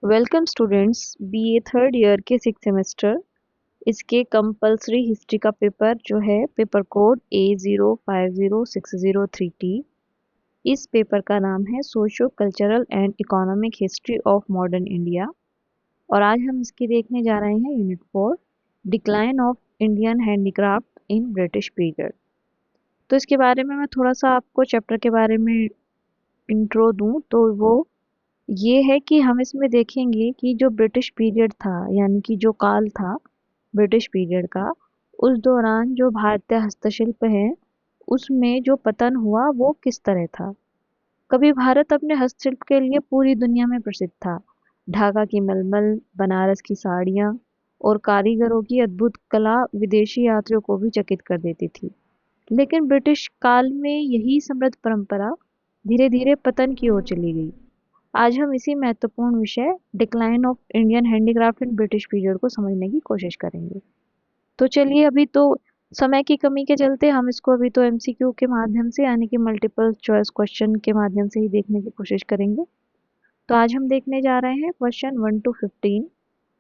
Welcome students BA third year के six semester इसके compulsory history का पेपर जो है पेपर कोड A050603T। इस पेपर का नाम है socio cultural and economic history of modern India. और आज हम इसकी देखने जा रहे हैं unit 4 decline of Indian handicraft in British period. तो इसके बारे में मैं थोड़ा सा आपको चैप्टर के बारे में इंट्रो दूं तो वो ये है कि हम इसमें देखेंगे कि जो ब्रिटिश पीरियड था यानी कि जो काल था ब्रिटिश पीरियड का, उस दौरान जो भारतीय हस्तशिल्प है उसमें जो पतन हुआ वो किस तरह था। कभी भारत अपने हस्तशिल्प के लिए पूरी दुनिया में प्रसिद्ध था। ढाका की मलमल, बनारस की साड़ियाँ और कारीगरों की अद्भुत कला विदेशी यात्रियों को भी चकित कर देती थी। लेकिन ब्रिटिश काल में यही समृद्ध परंपरा धीरे धीरे पतन की ओर चली गई। आज हम इसी महत्वपूर्ण विषय decline of Indian handicraft in British period को समझने की कोशिश करेंगे। तो चलिए, अभी तो समय की कमी के चलते हम इसको अभी तो एमसीक्यू के माध्यम से यानी कि मल्टीपल चॉइस क्वेश्चन के माध्यम से ही देखने की कोशिश करेंगे। तो आज हम देखने जा रहे हैं क्वेश्चन 1 to 15।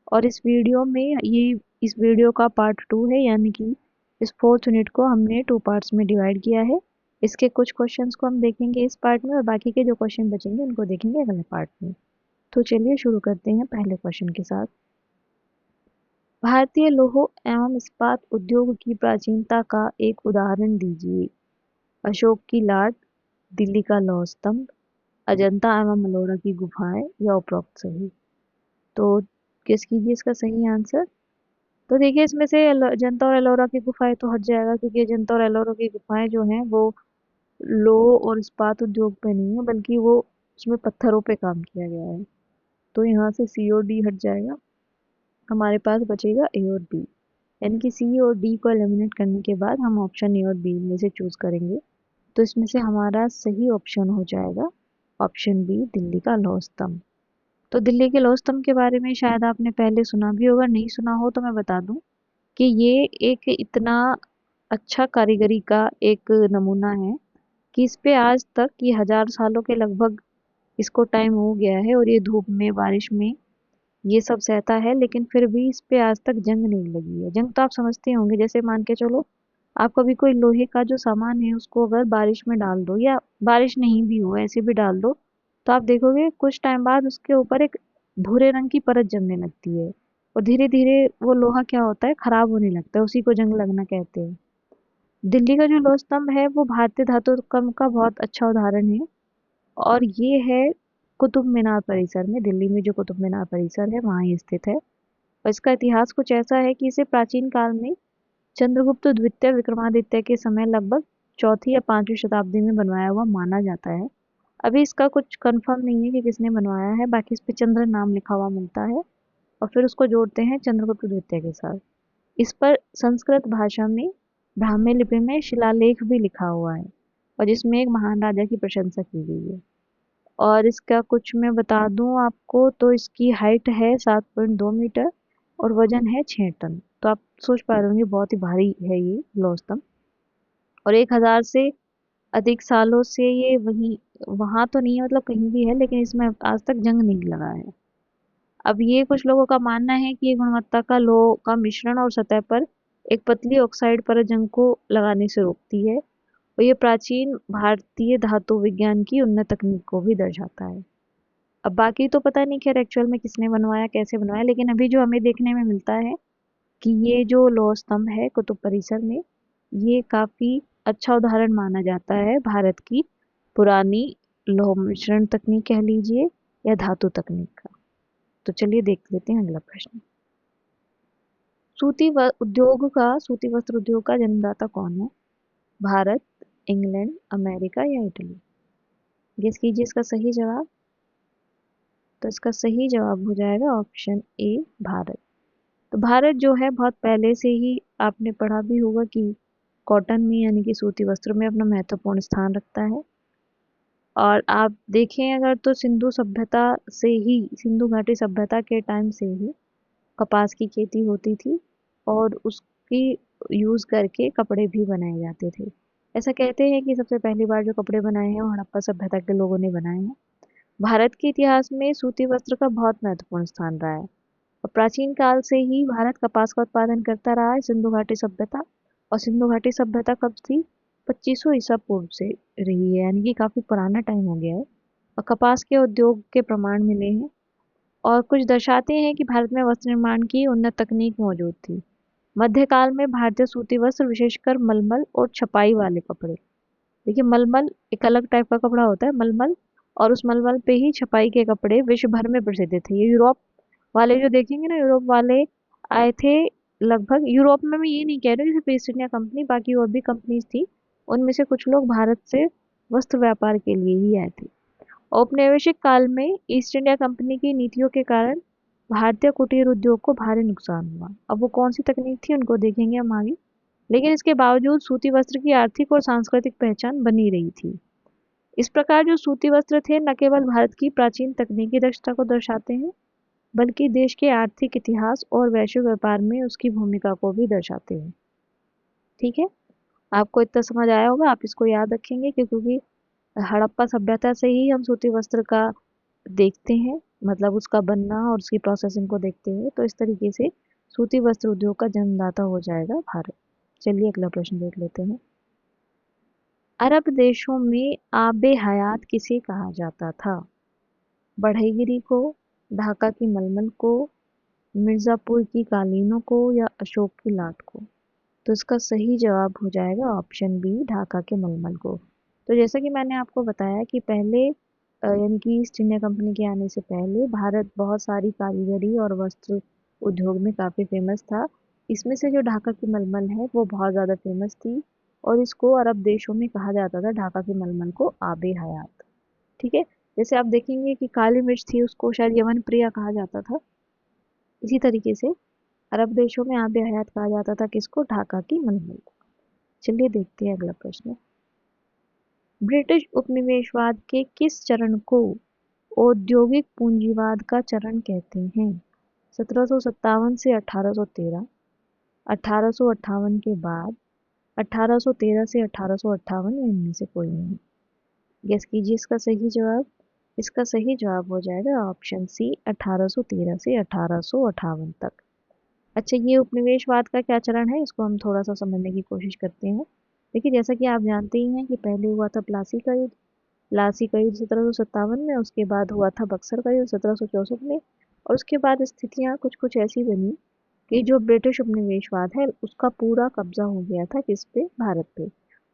और इस वीडियो का पार्ट 2 है, यानी कि इस फोर्थ यूनिट को हमने 2 पार्ट्स में डिवाइड किया है। इसके कुछ क्वेश्चंस को हम देखेंगे इस पार्ट में और बाकी के जो क्वेश्चन बचेंगे उनको देखेंगे अगले पार्ट में। तो चलिए शुरू करते हैं पहले क्वेश्चन के साथ। भारतीय लौह एवं इस्पात उद्योग की प्राचीनता का एक उदाहरण दीजिए। अशोक की लाट, दिल्ली का लौह स्तंभ, अजंता एवं अलोरा की गुफाएं या उपरोक्त सही। तो गेस कीजिए इसका सही आंसर। तो देखिए, इसमें से अजंता और एलोरा की गुफाएं तो हट जाएगा, क्योंकि अजंता और एलोरा की गुफाएं जो हैं वो लौह और इस्पात उद्योग पे नहीं है, बल्कि वो उसमें पत्थरों पे काम किया गया है। तो यहाँ से सी और डी हट जाएगा, हमारे पास बचेगा ए और बी। यानी कि सी और डी को एलिमिनेट करने के बाद हम ऑप्शन ए और बी में से चूज करेंगे। तो इसमें से हमारा सही ऑप्शन हो जाएगा ऑप्शन बी, दिल्ली का लौह स्तंभ। तो दिल्ली के लौह स्तंभ के बारे में शायद आपने पहले सुना भी होगा, नहीं सुना हो तो मैं बता दूं कि ये एक इतना अच्छा कारीगरी का एक नमूना है कि इस पे आज तक ये 1000 सालों के लगभग इसको टाइम हो गया है, और ये धूप में बारिश में ये सब सहता है, लेकिन फिर भी इस पे आज तक जंग नहीं लगी है। जंग तो आप समझते होंगे, जैसे मान के चलो आप कभी कोई लोहे का जो सामान है उसको अगर बारिश में डाल दो, या बारिश नहीं भी हो ऐसे भी डाल दो, तो आप देखोगे कुछ टाइम बाद उसके ऊपर एक भूरे रंग की परत जमने लगती है, और धीरे धीरे वो लोहा क्या होता है, खराब होने लगता है। उसी को जंग लगना कहते हैं। दिल्ली का जो लोह स्तंभ है वो भारतीय धातु कर्म का बहुत अच्छा उदाहरण है, और ये है कुतुब मीनार परिसर में। दिल्ली में जो कुतुब मीनार परिसर है वहाँ ये स्थित है। और इसका इतिहास कुछ ऐसा है कि इसे प्राचीन काल में चंद्रगुप्त द्वितीय विक्रमादित्य के समय लगभग चौथी या पांचवी शताब्दी में बनवाया हुआ माना जाता है। अभी इसका कुछ कंफर्म नहीं है कि किसने बनवाया है, बाकी इस पे चंद्र नाम लिखा हुआ मिलता है और फिर उसको जोड़ते हैं चंद्रगुप्त द्वितीय के साथ। इस पर संस्कृत भाषा में ब्राह्मी लिपि में शिलालेख भी लिखा हुआ है, और जिसमें एक महान राजा की प्रशंसा की गई है। और इसका कुछ मैं बता दूं आपको, तो इसकी हाइट है 7.2 मीटर और वजन है 6 टन। तो आप सोच पा रहे होंगे बहुत ही भारी है ये लौह स्तंभ। और 1000 से अधिक सालों से ये वहीं वहां तो नहीं है, मतलब कहीं भी है, लेकिन इसमें आज तक जंग नहीं लगा है। अब ये कुछ लोगों का मानना है कि ये गुणवत्ता का लोह का मिश्रण और सतह पर एक पतली ऑक्साइड परत जंग को लगाने से रोकती है, और ये प्राचीन भारतीय धातु विज्ञान की उन्नत तकनीक को भी दर्शाता है। अब बाकी तो पता नहीं खैर एक्चुअल में किसने बनवाया कैसे बनवाया, लेकिन अभी जो हमें देखने में मिलता है कि ये जो लौह स्तंभ है कुतुब परिसर में, ये काफी अच्छा उदाहरण माना जाता है भारत की पुरानी लौह मिश्रण तकनीक कह लीजिए या धातु तकनीक का। तो चलिए देख लेते हैं अगला प्रश्न। सूती वस्त्र उद्योग का जन्मदाता कौन है? भारत, इंग्लैंड, अमेरिका या इटली? गेस कीजिए इसका सही जवाब। तो इसका सही जवाब हो जाएगा ऑप्शन ए, भारत। तो भारत जो है बहुत पहले से ही आपने पढ़ा भी होगा कि कॉटन में यानी कि सूती वस्त्रों में अपना महत्वपूर्ण स्थान रखता है। और आप देखें अगर तो सिंधु घाटी सभ्यता के टाइम से ही कपास की खेती होती थी, और उसकी यूज करके कपड़े भी बनाए जाते थे। ऐसा कहते हैं कि सबसे पहली बार जो कपड़े बनाए हैं वो हड़प्पा सभ्यता के लोगों ने बनाए हैं। भारत के इतिहास में सूती वस्त्र का बहुत महत्वपूर्ण स्थान रहा है और प्राचीन काल से ही भारत कपास का उत्पादन करता रहा है। सिंधु घाटी सभ्यता, और सिंधु घाटी सभ्यता कब थी? 2500 ईसा पूर्व से रही है, यानी कि काफी पुराना टाइम हो गया है। और कपास के उद्योग के प्रमाण मिले हैं और कुछ दर्शाते हैं कि भारत में वस्त्र निर्माण की उन्नत तकनीक मौजूद थी। मध्यकाल में भारतीय सूती वस्त्र, विशेषकर मलमल और छपाई वाले कपड़े, देखिए मलमल एक अलग टाइप का कपड़ा होता है मलमल, और उस मलमल पे ही छपाई के कपड़े विश्व भर में प्रसिद्ध थे। ये यूरोप वाले जो देखेंगे ना, यूरोप वाले आए थे लगभग। यूरोप में मैं ये नहीं कह रही हूँ सिर्फ ईस्ट इंडिया कंपनी, बाकी और भी कंपनीज थी, उनमें से कुछ लोग भारत से वस्त्र व्यापार के लिए ही आए थे। औपनिवेशिक काल में ईस्ट इंडिया कंपनी की नीतियों के कारण भारतीय कुटीर उद्योग को भारी नुकसान हुआ। अब वो कौन सी तकनीक थी उनको देखेंगे हम आगे, लेकिन इसके बावजूद सूती वस्त्र की आर्थिक और सांस्कृतिक पहचान बनी रही थी। इस प्रकार जो सूती वस्त्र थे न केवल भारत की प्राचीन तकनीकी दक्षता को दर्शाते हैं, बल्कि देश के आर्थिक इतिहास और वैश्विक व्यापार में उसकी भूमिका को भी दर्शाते हैं। ठीक है, आपको इतना समझ आया होगा, आप इसको याद रखेंगे क्योंकि हड़प्पा सभ्यता से ही हम सूती वस्त्र का देखते हैं, मतलब उसका बनना और उसकी प्रोसेसिंग को देखते हैं। तो इस तरीके से सूती वस्त्र उद्योग का जन्मदाता हो जाएगा भारत। चलिए अगला प्रश्न देख लेते हैं। अरब देशों में आबे हयात किसे कहा जाता था? बढ़ईगिरी को, ढाका की मलमल को, मिर्जापुर की कालीनों को, या अशोक की लाट को? तो इसका सही जवाब हो जाएगा ऑप्शन बी, ढाका के मलमल को। तो जैसा कि मैंने आपको बताया कि पहले यानी कि ईस्ट इंडिया कंपनी के आने से पहले भारत बहुत सारी कारीगरी और वस्त्र उद्योग में काफ़ी फेमस था। इसमें से जो ढाका की मलमल है वो बहुत ज़्यादा फेमस थी और इसको अरब देशों में कहा जाता था, ढाका की मलमल को आबे हयात। ठीक है, जैसे आप देखेंगे कि काली मिर्च थी उसको शायद यमन प्रिया कहा जाता था, इसी तरीके से अरब देशों में आबे हयात कहा जाता था किसको? ढाका की मलमल को। चलिए देखते हैं अगला प्रश्न। ब्रिटिश उपनिवेशवाद के किस चरण को औद्योगिक पूंजीवाद का चरण कहते हैं? 1757 से 1813, 1858 के बाद, 1813 से 1858, या इनमें से कोई नहीं? गेस कीजिए इसका सही जवाब। इसका सही जवाब हो जाएगा ऑप्शन सी, 1813 से 1858 तक। अच्छा, ये उपनिवेशवाद का क्या चरण है इसको हम थोड़ा सा समझने की कोशिश करते हैं। देखिए जैसा कि आप जानते ही हैं कि पहले हुआ था प्लासी का युद्ध। प्लासी का युद्ध 1757 में, उसके बाद हुआ था बक्सर का युद्ध 1764 में, और उसके बाद स्थितियां कुछ कुछ ऐसी बनी कि जो ब्रिटिश उपनिवेशवाद है उसका पूरा कब्जा हो गया था किस पे? भारत पे।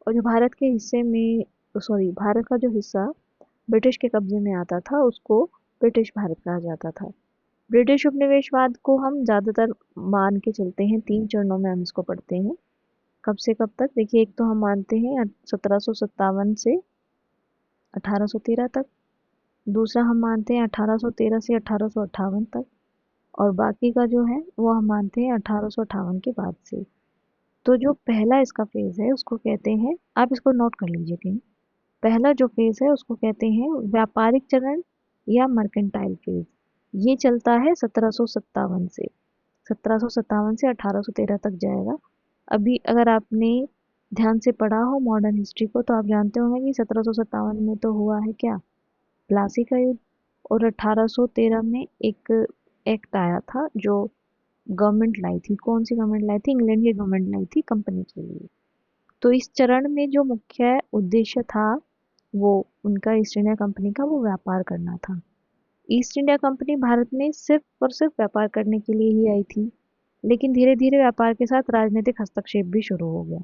और जो भारत के हिस्से में, सॉरी, भारत का जो हिस्सा ब्रिटिश के कब्जे में आता था उसको ब्रिटिश भारत कहा जाता था। ब्रिटिश उपनिवेशवाद को हम ज़्यादातर मान के चलते हैं, 3 चरणों में हम इसको पढ़ते हैं। कब से कब तक? देखिए एक तो हम मानते हैं 1757 से 1813 तक, दूसरा हम मानते हैं 1813 से 1858 तक, और बाकी का जो है वो हम मानते हैं 1858 के बाद से। तो जो पहला इसका फेज है उसको कहते हैं, आप इसको नोट कर लीजिए कहीं, पहला जो फेज है उसको कहते हैं व्यापारिक चरण या मर्केंटाइल फेज। ये चलता है 1757 से, 1757 से 1813 तक जाएगा। अभी अगर आपने ध्यान से पढ़ा हो मॉडर्न हिस्ट्री को तो आप जानते होंगे कि 1757 में तो हुआ है क्या? प्लासी का युद्ध। और 1813 में एक एक्ट आया था जो गवर्नमेंट लाई थी। कौन सी गवर्नमेंट लाई थी? इंग्लैंड की गवर्नमेंट लाई थी कंपनी के लिए। तो इस चरण में जो मुख्य उद्देश्य था वो उनका, ईस्ट इंडिया कंपनी का, वो व्यापार करना था। ईस्ट इंडिया कंपनी भारत में सिर्फ और सिर्फ व्यापार करने के लिए ही आई थी, लेकिन धीरे धीरे व्यापार के साथ राजनीतिक हस्तक्षेप भी शुरू हो गया।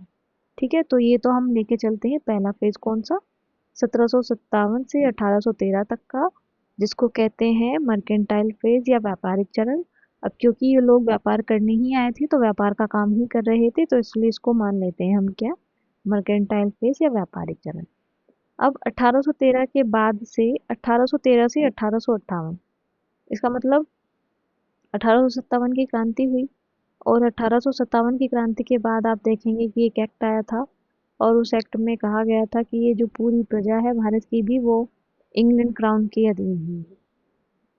ठीक है, तो ये तो हम लेके चलते हैं पहला फेज कौन सा? 1757 से 1813 तक का, जिसको कहते हैं मर्केंटाइल फेज या व्यापारिक चरण। अब क्योंकि ये लोग व्यापार करने ही आए थे तो व्यापार का काम ही कर रहे थे, तो इसलिए इसको मान लेते हैं हम क्या? मर्केंटाइल फेज या व्यापारिक चरण। अब 1813 के बाद से, 1813 से 1858, इसका मतलब 1857 की क्रांति हुई, और 1857 की क्रांति के बाद आप देखेंगे कि एक एक्ट आया था, और उस एक्ट में कहा गया था कि ये जो पूरी प्रजा है भारत की भी, वो इंग्लैंड क्राउन के अधीन है।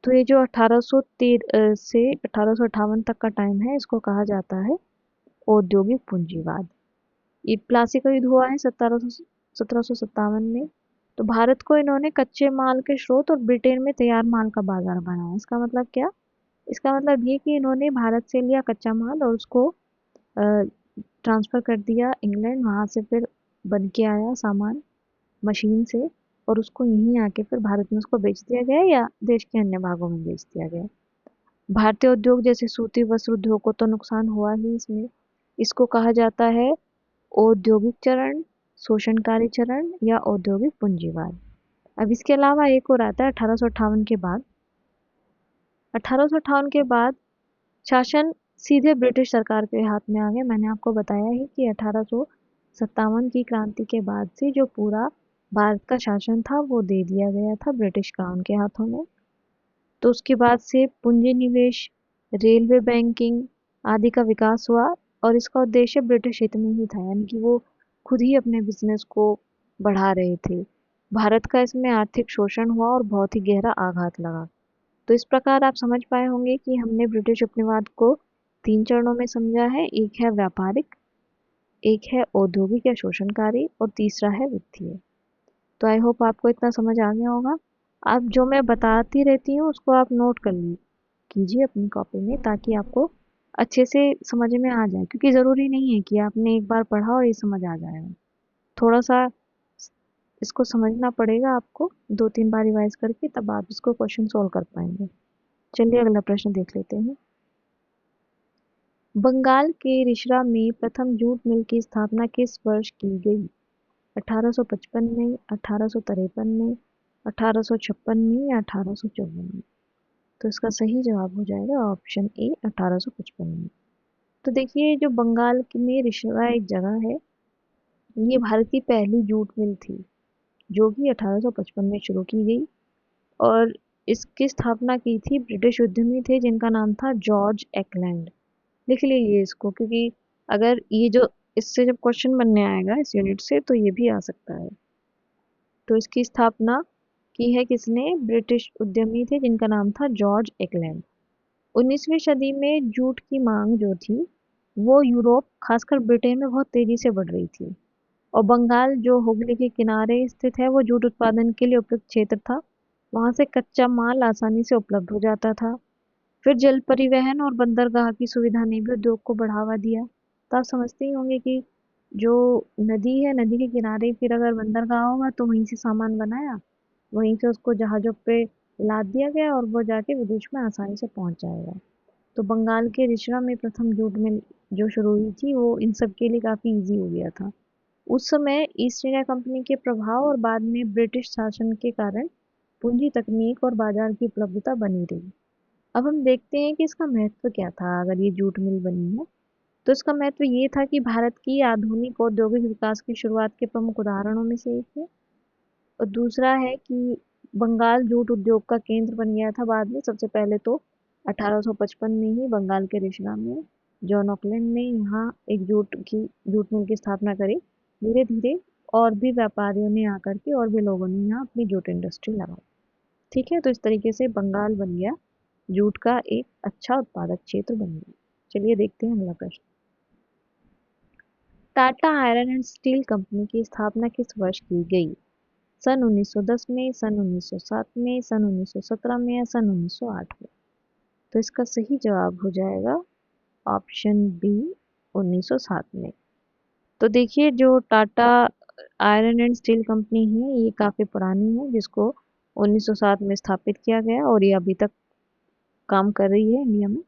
तो ये जो 1813 से 1858 तक का टाइम है इसको कहा जाता है औद्योगिक पूंजीवाद। ये प्लासी का युद्ध हुआ है 1757 में, तो भारत को इन्होंने कच्चे माल के स्रोत और ब्रिटेन में तैयार माल का बाजार बनाया। इसका मतलब क्या? इसका मतलब ये कि इन्होंने भारत से लिया कच्चा माल और उसको ट्रांसफ़र कर दिया इंग्लैंड, वहाँ से फिर बन के आया सामान मशीन से, और उसको यहीं आके फिर भारत में उसको बेच दिया गया या देश के अन्य भागों में बेच दिया गया। भारतीय उद्योग जैसे सूती वस्त्र उद्योग को तो नुकसान हुआ ही इसमें। इसको कहा जाता है औद्योगिक चरण, शोषणकारी चरण या औद्योगिक पूंजीवाद। अब इसके अलावा एक और आता है 1858 के बाद। 1858 के बाद शासन सीधे ब्रिटिश सरकार के हाथ में आ गया। मैंने आपको बताया ही कि 1857 की क्रांति के बाद से जो पूरा भारत का शासन था वो दे दिया गया था ब्रिटिश क्राउन के हाथों में। तो उसके बाद से पूंजी निवेश, रेलवे, बैंकिंग आदि का विकास हुआ, और इसका उद्देश्य ब्रिटिश हित में ही था, यानी कि वो खुद ही अपने बिजनेस को बढ़ा रहे थे। भारत का इसमें आर्थिक शोषण हुआ और बहुत ही गहरा आघात लगा। तो इस प्रकार आप समझ पाए होंगे कि हमने ब्रिटिश उपनिवेश को 3 चरणों में समझा है। एक है व्यापारिक, एक है औद्योगिक या शोषणकारी, और तीसरा है वित्तीय। तो आई होप आपको इतना समझ आ गया होगा। आप जो मैं बताती रहती हूँ उसको आप नोट कर कीजिए अपनी कॉपी में, ताकि आपको अच्छे से समझ में आ जाए, क्योंकि ज़रूरी नहीं है कि आपने एक बार पढ़ा और ये समझ आ जाएगा। थोड़ा सा इसको समझना पड़ेगा आपको, 2-3 बार रिवाइज करके, तब आप इसको क्वेश्चन सॉल्व कर पाएंगे। चलिए अगला प्रश्न देख लेते हैं। बंगाल के रिश्रा में प्रथम जूट मिल की स्थापना किस वर्ष की गई? 1855 में, 1853 में, 1856 में या 1854 में? तो इसका सही जवाब हो जाएगा ऑप्शन ए 1855 में। तो देखिए, जो बंगाल में रिश्रा एक जगह है, ये भारत की पहली जूट मिल थी जो कि 1855 में शुरू की गई, और इसकी स्थापना की थी ब्रिटिश उद्यमी थे जिनका नाम था जॉर्ज एकलैंड। लिख लीजिए इसको, क्योंकि अगर ये जो इससे जब क्वेश्चन बनने आएगा इस यूनिट से तो ये भी आ सकता है। तो इसकी स्थापना की है किसने? ब्रिटिश उद्यमी थे जिनका नाम था जॉर्ज एकलैंड। 19वीं सदी में जूट की मांग जो थी वो यूरोप, खासकर ब्रिटेन में बहुत तेजी से बढ़ रही थी, और बंगाल जो हुगली के किनारे स्थित है वो जूट उत्पादन के लिए उपयुक्त क्षेत्र था। वहां से कच्चा माल आसानी से उपलब्ध हो जाता था। फिर जल परिवहन और बंदरगाह की सुविधा ने भी उद्योग को बढ़ावा दिया। तो आप समझते ही होंगे कि जो नदी है, नदी के किनारे फिर अगर बंदरगाह होगा तो वहीं से सामान बनाया, वहीं से उसको जहाज़ों पे लाद दिया गया और वो जाके विदेश में आसानी से पहुंच जाएगा। तो बंगाल के रिश्रा में प्रथम जूट मिल जो शुरू हुई थी वो इन सब के लिए काफ़ी इजी हो गया था। उस समय ईस्ट इंडिया कंपनी के प्रभाव और बाद में ब्रिटिश शासन के कारण पूंजी, तकनीक और बाजार की उपलब्धता बनी रही। अब हम देखते हैं कि इसका महत्व क्या था अगर ये जूट मिल बनी है। तो इसका महत्व ये था कि भारत की आधुनिक औद्योगिक विकास की शुरुआत के प्रमुख उदाहरणों में से एक है। और दूसरा है कि बंगाल जूट उद्योग का केंद्र बन गया था बाद में। सबसे पहले तो 1855 में ही बंगाल के रिश्ना में जॉन ऑकलैंड ने यहाँ एक जूट मिल की स्थापना करी। धीरे धीरे और भी व्यापारियों ने आकर के, और भी लोगों ने यहाँ अपनी जूट इंडस्ट्री लगाई। ठीक है, तो इस तरीके से बंगाल बन गया जूट का एक अच्छा उत्पादक क्षेत्र बन गया। चलिए देखते हैं अगला प्रश्न। Tata iron and steel company की स्थापना किस वर्ष की गई? सन 1910 में, सन 1907 में, सन 1917 में या सन 1908 में? तो इसका सही जवाब हो जाएगा ऑप्शन बी 1907 में। तो देखिए, जो Tata iron and steel company है ये काफ़ी पुरानी है, जिसको 1907 में स्थापित किया गया और ये अभी तक काम कर रही है इंडिया में।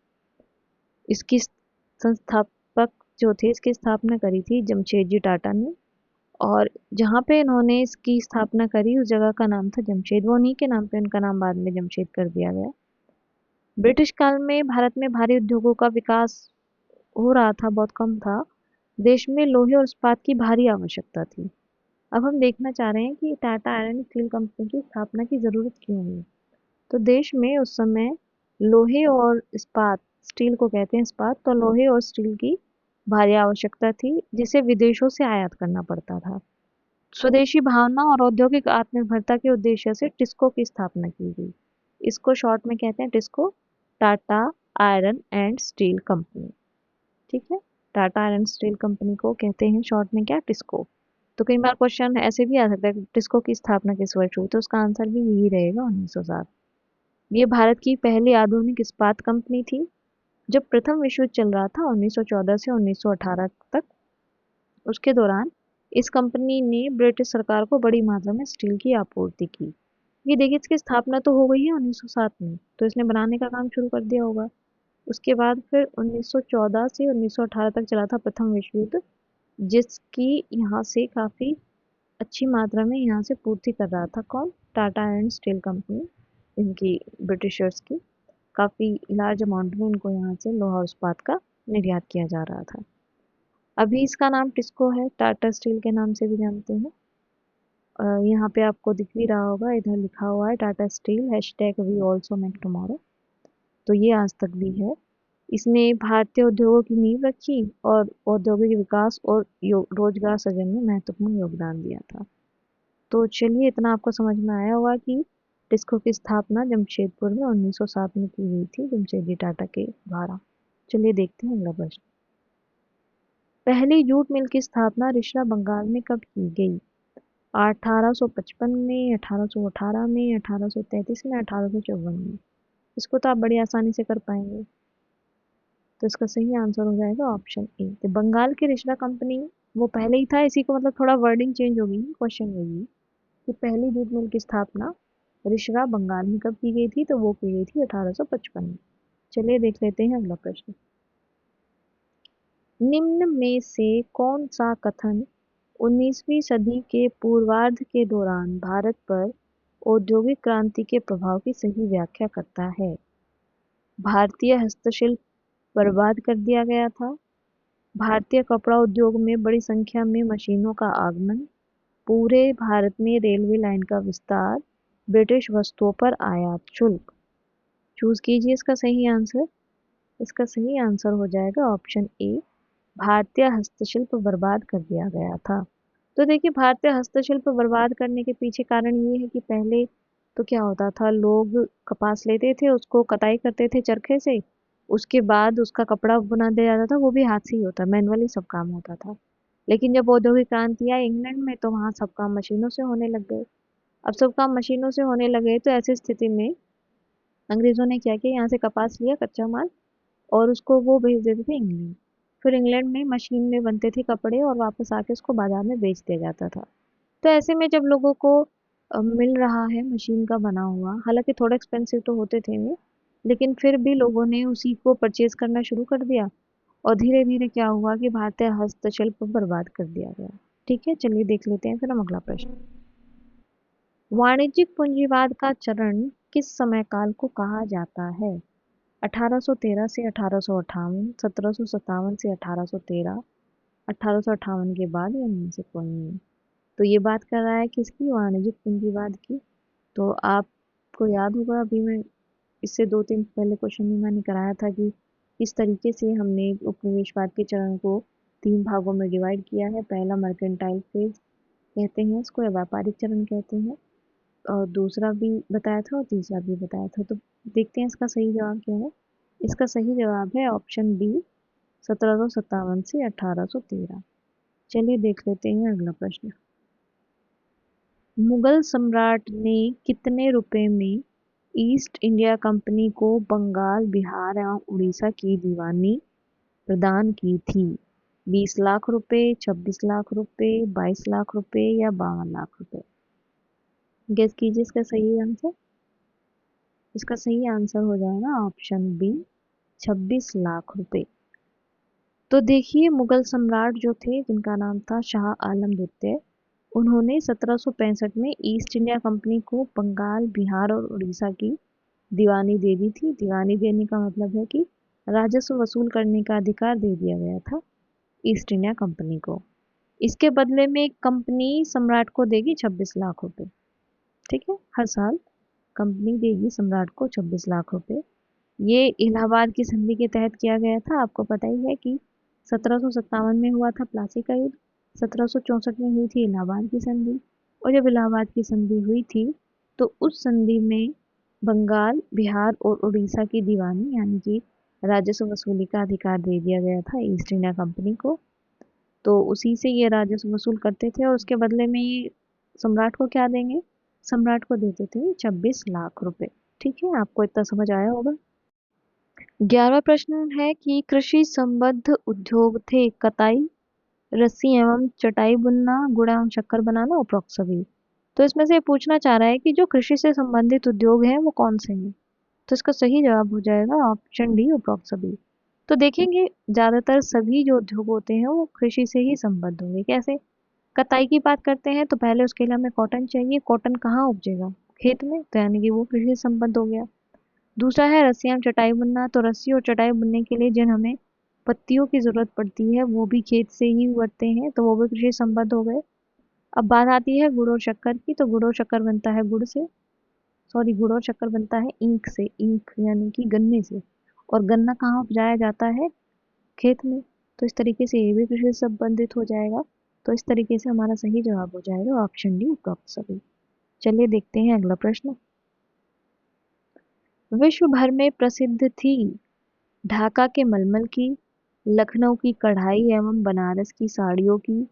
इसकी संस्थापक जो थे, इसकी स्थापना करी थी जमशेदजी टाटा ने, और जहाँ पे इन्होंने इसकी स्थापना करी उस जगह का नाम था जमशेद। वो उन्हीं के नाम पे उनका नाम बाद में जमशेद कर दिया गया। ब्रिटिश काल में भारत में भारी उद्योगों का विकास हो रहा था, बहुत कम था। देश में लोहे और इस्पात की भारी आवश्यकता थी। अब हम देखना चाह रहे हैं कि टाटा आयरन स्टील कंपनी की स्थापना की ज़रूरत क्यों हुई। तो देश में उस समय लोहे और इस्पात, स्टील को कहते हैं इस्पात, तो लोहे और स्टील की भारी आवश्यकता थी जिसे विदेशों से आयात करना पड़ता था। स्वदेशी भावना और औद्योगिक आत्मनिर्भरता के उद्देश्य से टिस्को की स्थापना की गई। इसको शॉर्ट में कहते हैं TISCO, Tata iron and steel company. ठीक है, टाटा आयरन स्टील कंपनी को कहते हैं शॉर्ट में क्या? टिस्को। तो कई बार क्वेश्चन ऐसे भी आ सकता है कि टिस्को की स्थापना किस वर्ष हुई, तो उसका आंसर भी यही रहेगा 1907। ये भारत की पहली आधुनिक इस्पात कंपनी थी। जब प्रथम विश्व युद्ध चल रहा था 1914 से 1918 तक, उसके दौरान इस कंपनी ने ब्रिटिश सरकार को बड़ी मात्रा में स्टील की आपूर्ति की। ये देखिए, इसकी स्थापना तो हो गई है 1907 में, तो इसने बनाने का काम शुरू कर दिया होगा। उसके बाद फिर 1914 से 1918 तक चला था प्रथम विश्व युद्ध, जिसकी यहाँ से काफ़ी अच्छी मात्रा में यहाँ से पूर्ति कर रहा था कौन? टाटा एंड स्टील कंपनी, इनकी ब्रिटिशर्स की काफ़ी लार्ज अमाउंट में इनको यहाँ से लोहा इस्पात का निर्यात किया जा रहा था। अभी इसका नाम टिस्को है, टाटा स्टील के नाम से भी जानते हैं। यहाँ पे आपको दिख भी रहा होगा, इधर लिखा हुआ है Tata Steel #we also make tomorrow. तो ये आज तक भी है। इसने भारतीय उद्योगों की नींव रखी और औद्योगिक विकास और रोजगार सृजन में महत्वपूर्ण योगदान दिया था। तो चलिए, इतना आपको समझ में आया होगा कि टिस्को की स्थापना जमशेदपुर में 1907 में की गई थी, जमशेदजी टाटा के द्वारा। चलिए देखते हैं अगला प्रश्न। पहली जूट मिल की स्थापना रिश्रा बंगाल में कब की गई? 1855 में, 1818 में, 1833 में, 1854 में। इसको तो आप बड़ी आसानी से कर पाएंगे। तो इसका सही आंसर हो जाएगा ऑप्शन ए। तो बंगाल की रिश्रा कंपनी वो पहले ही था, इसी को मतलब थोड़ा वर्डिंग चेंज होगी क्वेश्चन में कि पहली जूट मिल की स्थापना रिश्रा बंगाल में कब की गई थी, तो वो की गई थी 1855 में। चलिए देख लेते हैं अगला प्रश्न। निम्न में से कौन सा कथन 19वीं सदी के पूर्वार्ध के दौरान भारत पर औद्योगिक क्रांति के प्रभाव की सही व्याख्या करता है? भारतीय हस्तशिल्प बर्बाद कर दिया गया था। भारतीय कपड़ा उद्योग में बड़ी संख्या में मशीनों का आगमन। पूरे भारत में रेलवे लाइन का विस्तार। ब्रिटिश वस्तुओं पर आयात शुल्क। चूज कीजिए इसका सही आंसर। इसका सही आंसर हो जाएगा ऑप्शन ए, भारतीय हस्तशिल्प बर्बाद कर दिया गया था। तो देखिए, भारतीय हस्तशिल्प बर्बाद करने के पीछे कारण ये है कि पहले तो क्या होता था, लोग कपास लेते थे, उसको कटाई करते थे चरखे से, उसके बाद उसका कपड़ा बना दिया जाता था, वो भी हाथ से ही होता, मैनुअली सब काम होता था। लेकिन जब औद्योगिक क्रांति आई इंग्लैंड में, तो वहाँ सब काम मशीनों से होने लग गए। अब सब काम मशीनों से होने लगे, तो ऐसी स्थिति में अंग्रेजों ने क्या किया, यहाँ से कपास लिया कच्चा माल और उसको वो भेज देते थे इंग्लैंड। फिर इंग्लैंड में मशीन में बनते थे कपड़े और वापस आके उसको बाजार में बेच दिया जाता था। तो ऐसे में जब लोगों को मिल रहा है मशीन का बना हुआ, हालांकि थोड़ा एक्सपेंसिव तो होते थे ये, लेकिन फिर भी लोगों ने उसी को परचेज करना शुरू कर दिया और धीरे धीरे क्या हुआ कि भारतीय हस्तशिल्प बर्बाद कर दिया गया। ठीक है, चलिए देख लेते हैं फिर हम अगला प्रश्न। वाणिज्यिक पूंजीवाद का चरण किस समय काल को कहा जाता है? 1813 से 1858, 1757 से 1813, 1858 के बाद या इनमें से कोई नहीं। तो ये बात कर रहा है किसकी? वाणिज्यिक पूंजीवाद की। तो आपको याद होगा, अभी मैं इससे 2-3 पहले क्वेश्चन में मैंने कराया था कि इस तरीके से हमने उपनिवेशवाद के चरण को 3 भागों में डिवाइड किया है। पहला मर्केंटाइल फेज कहते हैं इसको, या व्यापारिक चरण कहते हैं, और दूसरा भी बताया था और तीसरा भी बताया था। तो देखते हैं इसका सही जवाब क्या है। इसका सही जवाब है ऑप्शन बी, 1757 से 1813। चलिए देख लेते हैं अगला प्रश्न। मुगल सम्राट ने कितने रुपए में ईस्ट इंडिया कंपनी को बंगाल, बिहार एवं उड़ीसा की दीवानी प्रदान की थी? 20 लाख रुपए, 26 लाख रुपए, 22 लाख रुपए या 52 लाख रुपए? गेस कीजिए इसका सही आंसर। इसका सही आंसर हो जाएगा ऑप्शन बी, 26 लाख रुपए। तो देखिए, मुगल सम्राट जो थे, जिनका नाम था शाह आलम द्वितीय, उन्होंने 1765 में ईस्ट इंडिया कंपनी को बंगाल, बिहार और उड़ीसा की दीवानी दे दी थी। दीवानी देने का मतलब है कि राजस्व वसूल करने का अधिकार दे दिया गया था ईस्ट इंडिया कंपनी को। इसके बदले में कंपनी सम्राट को देगी 26 लाख रुपए। ठीक है, हर साल कंपनी देगी सम्राट को 26 लाख रुपए। ये इलाहाबाद की संधि के तहत किया गया था। आपको पता ही है कि 1757 में हुआ था प्लासी का युद्ध, 1764 में हुई थी इलाहाबाद की संधि, और जब इलाहाबाद की संधि हुई थी तो उस संधि में बंगाल, बिहार और उड़ीसा की दीवानी यानी कि राजस्व वसूली का अधिकार दे दिया गया था ईस्ट इंडिया कंपनी को। तो उसी से ये राजस्व वसूल करते थे और उसके बदले में ये सम्राट को क्या देंगे? सम्राट को देते थे 26 लाख रुपए। ठीक है, आपको इतना समझ आया होगा। 11वां प्रश्न है कि कृषि संबद्ध उद्योग थे कताई, रस्सी एवं चटाई बुनना, गुड़ एवं शक्कर बनाना, उपरोक्त सभी। तो इसमें से ये पूछना चाह रहा है कि जो कृषि से संबंधित उद्योग हैं वो कौन से हैं। तो इसका सही जवाब हो जाएगा ऑप्शन डी, उपरोक्त सभी। तो देखेंगे ज्यादातर सभी जो उद्योग होते हैं वो कृषि से ही संबद्ध होंगे। कैसे? कताई की बात करते हैं तो पहले उसके लिए हमें कॉटन चाहिए। कॉटन कहाँ उपजेगा? खेत में, तो यानी कि वो कृषि से संबद्ध हो गया। दूसरा है रस्सी एवं चटाई बुनना, तो रस्सी और चटाई बुनने के लिए जिन हमें पत्तियों की जरूरत पड़ती है वो भी खेत से ही उगते हैं, तो वो भी कृषि संबद्ध हो गए। अब बात आती है गुड़ और शक्कर की, तो गुड़ और शक्कर बनता है गुड़ से, सॉरी गुड़ और शक्कर बनता है ईंख से, ईंख यानी कि गन्ने से। और गन्ना कहाँ उपजाया जाता है? खेत में। तो इस तरीके से ये भी कृषि से संबंधित हो जाएगा। तो इस तरीके से हमारा सही जवाब हो जाएगा ऑप्शन डी, उपरोक्त सभी। चलिए देखते हैं अगला प्रश्न। विश्व भर में प्रसिद्ध थी ढाका के मलमल की, लखनऊ की कढ़ाई एवं बनारस की साड़ियों की,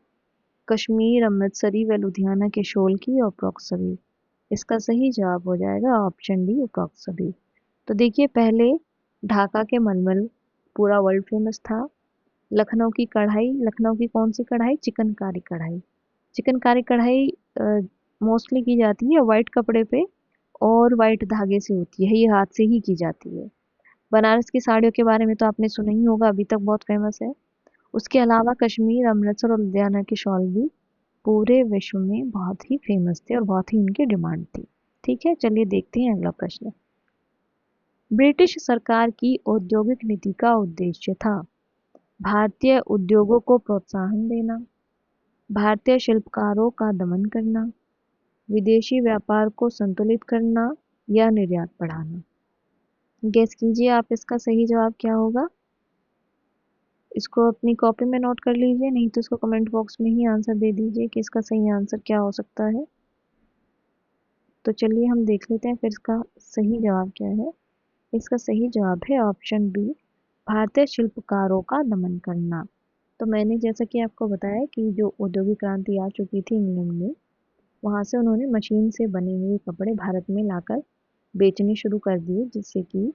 कश्मीर, अमृतसरी व लुधियाना के शॉल की, और उपरोक्त सभी। इसका सही जवाब हो जाएगा ऑप्शन डी, उपरोक्त सभी। तो देखिए, पहले ढाका के मलमल पूरा वर्ल्ड फेमस था। लखनऊ की कढ़ाई, लखनऊ की कौन सी कढ़ाई? चिकनकारी कढ़ाई। चिकनकारी कढ़ाई मोस्टली की जाती है वाइट कपड़े पे और वाइट धागे से होती है, ये हाथ से ही की जाती है। बनारस की साड़ियों के बारे में तो आपने सुना ही होगा, अभी तक बहुत फेमस है। उसके अलावा कश्मीर, अमृतसर और लुधियाना की शॉल भी पूरे विश्व में बहुत ही फेमस थे और बहुत ही उनकी डिमांड थी। ठीक है, चलिए देखते हैं अगला प्रश्न। ब्रिटिश सरकार की औद्योगिक नीति का उद्देश्य था भारतीय उद्योगों को प्रोत्साहन देना, भारतीय शिल्पकारों का दमन करना, विदेशी व्यापार को संतुलित करना, या निर्यात बढ़ाना। गेस कीजिए आप, इसका सही जवाब क्या होगा? इसको अपनी कॉपी में नोट कर लीजिए, नहीं तो इसको कमेंट बॉक्स में ही आंसर दे दीजिए कि इसका सही आंसर क्या हो सकता है। तो चलिए हम देख लेते हैं फिर इसका सही जवाब क्या है। इसका सही जवाब है ऑप्शन बी, भारतीय शिल्पकारों का दमन करना। तो मैंने जैसा कि आपको बताया कि जो औद्योगिक क्रांति आ चुकी थी इंग्लैंड में, वहाँ से उन्होंने मशीन से बने हुए कपड़े भारत में लाकर बेचने शुरू कर दिए, जिससे कि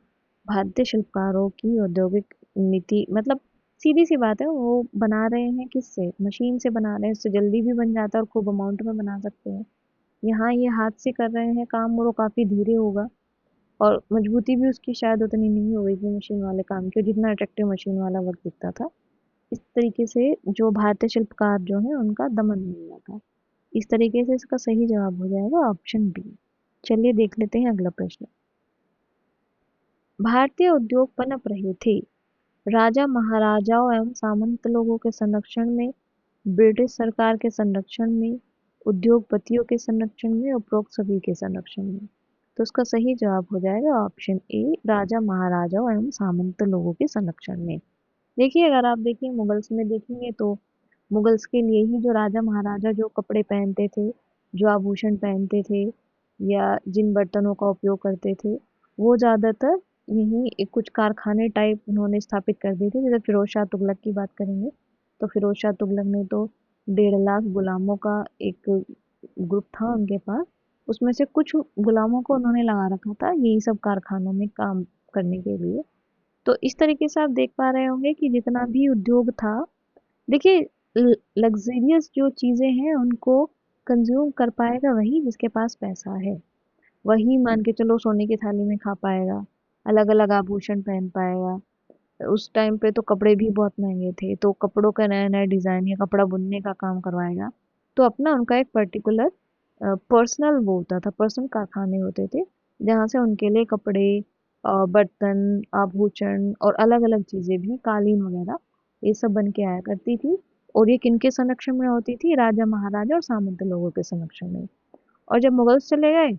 भारतीय शिल्पकारों की औद्योगिक नीति, मतलब सीधी सी बात है, वो बना रहे हैं किससे? मशीन से बना रहे हैं। इससे जल्दी भी बन जाता है और खूब अमाउंट में बना सकते हैं। यहाँ ये हाथ से कर रहे हैं काम और वो काफ़ी धीरे होगा और मजबूती भी उसकी शायद उतनी नहीं होगी मशीन वाले काम की, जितना अट्रैक्टिव मशीन वाला वर्क दिखता था। इस तरीके से जो भारतीय शिल्पकार जो है उनका दमन हो गया था। इस तरीके से इसका सही जवाब हो जाएगा ऑप्शन बी। चलिए देख लेते हैं अगला प्रश्न। भारतीय उद्योग पनप रहे थे राजा महाराजाओं एवं सामंत लोगों के संरक्षण में, ब्रिटिश सरकार के संरक्षण में, उद्योगपतियों के संरक्षण में, उपरोक्त सभी के संरक्षण में। तो उसका सही जवाब हो जाएगा ऑप्शन ए, राजा महाराजाओं एवं सामंत लोगों के संरक्षण में। देखिए, अगर आप देखिए मुगल्स में देखेंगे तो मुगल्स के लिए ही जो राजा महाराजा जो कपड़े पहनते थे, जो आभूषण पहनते थे, या जिन बर्तनों का उपयोग करते थे, वो ज़्यादातर यहीं कुछ कारखाने टाइप उन्होंने स्थापित कर दिए थे। जैसे फिरोज शाह तुगलक की बात करेंगे तो फिरोज शाह तुगलक ने तो 1.5 लाख गुलामों का एक ग्रुप था उनके पास। उसमें से कुछ गुलामों को उन्होंने लगा रखा था यही सब कारखानों में काम करने के लिए। तो इस तरीके से आप देख पा रहे होंगे कि जितना भी उद्योग था, देखिए, लग्जरियस जो चीज़ें हैं उनको कंज्यूम कर पाएगा वही जिसके पास पैसा है। वही मान के चलो सोने की थाली में खा पाएगा, अलग अलग आभूषण पहन पाएगा। उस टाइम पे तो कपड़े भी बहुत महंगे थे, तो कपड़ों का नया नया डिज़ाइन या कपड़ा बुनने का काम करवाएगा। तो अपना उनका एक पर्टिकुलर पर्सनल वो होता था, पर्सनल कारखाने होते थे जहाँ से उनके लिए कपड़े, बर्तन, आभूषण और अलग अलग चीज़ें भी, कालीन वगैरह, ये सब बन के आया करती थी। और ये किनके संरक्षण में होती थी? राजा महाराजा और सामंत लोगों के संरक्षण में। और जब मुगल्स चले गए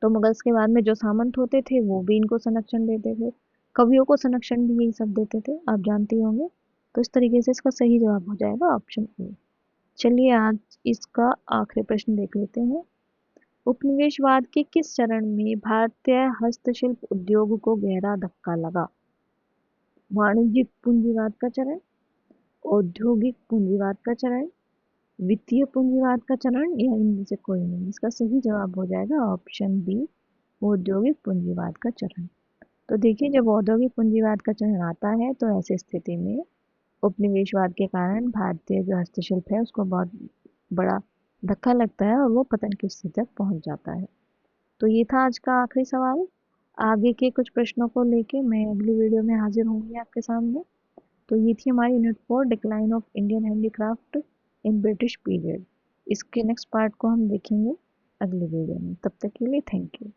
तो मुगल्स के बाद में जो सामंत होते थे वो भी इनको संरक्षण देते थे। कवियों को संरक्षण भी यही सब देते थे, आप जानते ही होंगे। तो इस तरीके से इसका सही जवाब हो जाएगा ऑप्शन ए। चलिए आज इसका आखिरी प्रश्न देख लेते हैं। उपनिवेशवाद के किस चरण में भारतीय हस्तशिल्प उद्योग को गहरा धक्का लगा? वाणिज्यिक पूंजीवाद का चरण, औद्योगिक पूंजीवाद का चरण, वित्तीय पूंजीवाद का चरण, या इनमें से कोई नहीं। इसका सही जवाब हो जाएगा ऑप्शन बी, औद्योगिक पूंजीवाद का चरण। तो देखिए, जब औद्योगिक पूंजीवाद का चरण आता है तो ऐसी स्थिति में उपनिवेशवाद के कारण भारतीय जो हस्तशिल्प है उसको बहुत बड़ा धक्का लगता है और वो पतन की स्थिति तक पहुंच जाता है। तो ये था आज का आखिरी सवाल। आगे के कुछ प्रश्नों को लेके मैं अगली वीडियो में हाजिर होंगी आपके सामने। तो ये थी हमारी unit 4, decline of Indian handicraft in British period. इसके नेक्स्ट पार्ट को हम देखेंगे अगली वीडियो में। तब तक के लिए थैंक यू।